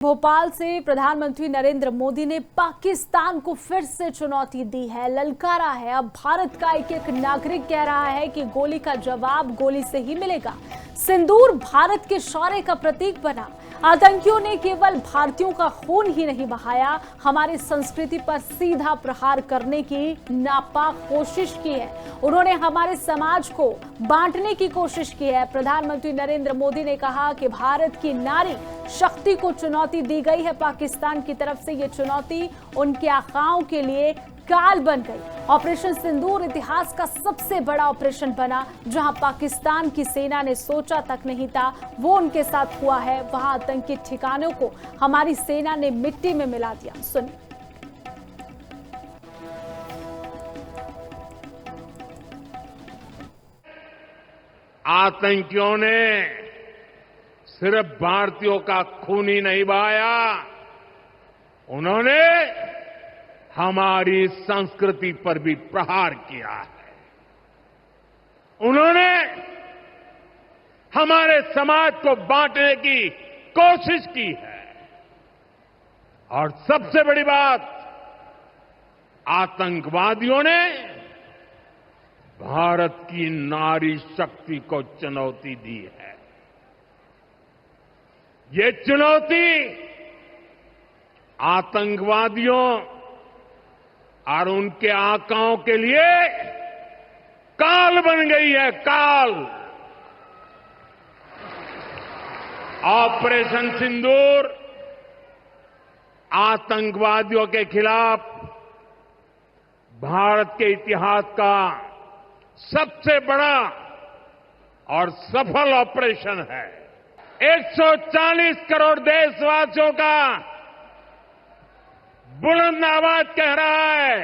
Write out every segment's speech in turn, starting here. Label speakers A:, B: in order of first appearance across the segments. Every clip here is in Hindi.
A: भोपाल से प्रधानमंत्री नरेंद्र मोदी ने पाकिस्तान को फिर से चुनौती दी है, ललकारा है। अब भारत का एक एक नागरिक कह रहा है कि गोली का जवाब गोली से ही मिलेगा। सिंदूर भारत के शौर्य का प्रतीक बना। आतंकियों ने केवल भारतीयों का खून ही नहीं बहाया, हमारी संस्कृति पर सीधा प्रहार करने की नापाक कोशिश की है। उन्होंने हमारे समाज को बांटने की कोशिश की है। प्रधानमंत्री नरेंद्र मोदी ने कहा कि भारत की नारी शक्ति को चुनौती दी गई है। पाकिस्तान की तरफ से ये चुनौती उनके आकाओं के लिए काल बन गई। ऑपरेशन सिंदूर इतिहास का सबसे बड़ा ऑपरेशन बना। जहां पाकिस्तान की सेना ने सोचा तक नहीं था, वो उनके साथ हुआ है। वहां आतंकी ठिकानों को हमारी सेना ने मिट्टी में मिला दिया। सुनिए।
B: आतंकियों ने सिर्फ भारतीयों का खून ही नहीं बहाया, उन्होंने हमारी संस्कृति पर भी प्रहार किया है। उन्होंने हमारे समाज को बांटने की कोशिश की है। और सबसे बड़ी बात, आतंकवादियों ने भारत की नारी शक्ति को चुनौती दी है। ये चुनौती आतंकवादियों और उनके आकाओं के लिए काल बन गई है, काल। ऑपरेशन सिंदूर आतंकवादियों के खिलाफ भारत के इतिहास का सबसे बड़ा और सफल ऑपरेशन है। 140 करोड़ देशवासियों का बुलंद आवाज कह रहा है,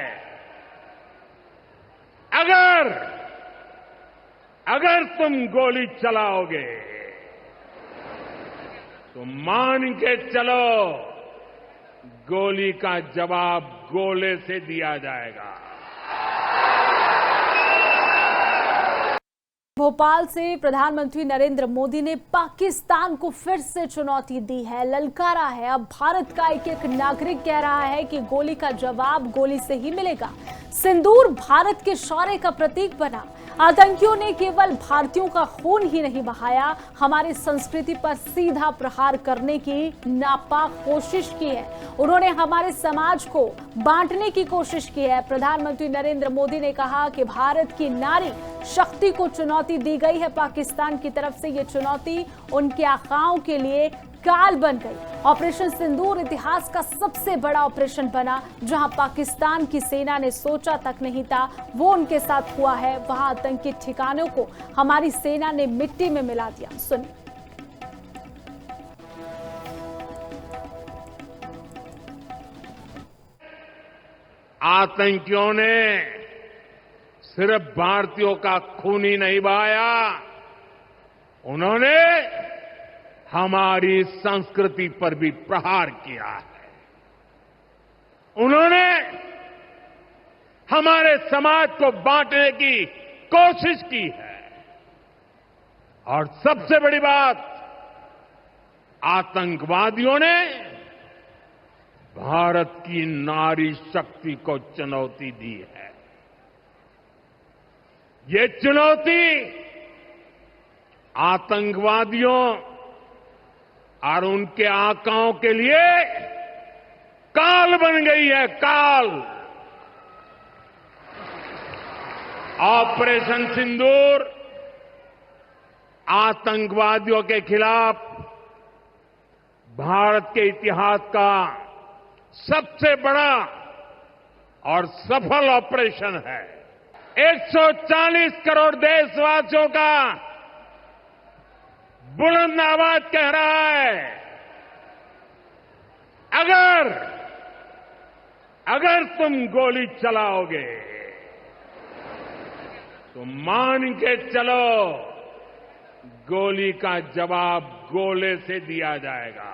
B: अगर तुम गोली चलाओगे तो मान के चलो, गोली का जवाब गोले से दिया जाएगा।
A: भोपाल से प्रधानमंत्री नरेंद्र मोदी ने पाकिस्तान को फिर से चुनौती दी है, ललकारा है। अब भारत का एक एक नागरिक कह रहा है कि गोली का जवाब गोली से ही मिलेगा। सिंदूर भारत के शौर्य का प्रतीक बना। आतंकियों ने केवल भारतीयों का खून ही नहीं बहाया, हमारी संस्कृति पर सीधा प्रहार करने की नापाक कोशिश की है। उन्होंने हमारे समाज को बांटने की कोशिश की है। प्रधानमंत्री नरेंद्र मोदी ने कहा कि भारत की नारी शक्ति को चुनौती दी गई है। पाकिस्तान की तरफ से ये चुनौती उनके आकाओं के लिए काल बन गई। ऑपरेशन सिंदूर इतिहास का सबसे बड़ा ऑपरेशन बना। जहां पाकिस्तान की सेना ने सोचा तक नहीं था, वो उनके साथ हुआ है। वहां आतंकी ठिकानों को हमारी सेना ने मिट्टी में मिला दिया। सुनिए।
B: आतंकियों ने सिर्फ भारतीयों का खून ही नहीं बहाया, उन्होंने हमारी संस्कृति पर भी प्रहार किया है। उन्होंने हमारे समाज को बांटने की कोशिश की है। और सबसे बड़ी बात, आतंकवादियों ने भारत की नारी शक्ति को चुनौती दी है। ये चुनौती आतंकवादियों और उनके आकाओं के लिए काल बन गई है, काल। ऑपरेशन सिंदूर आतंकवादियों के खिलाफ भारत के इतिहास का सबसे बड़ा और सफल ऑपरेशन है। 140 करोड़ देशवासियों का बुलंद आवाज कह रहा है, अगर तुम गोली चलाओगे तो मान के चलो, गोली का जवाब गोले से दिया जाएगा।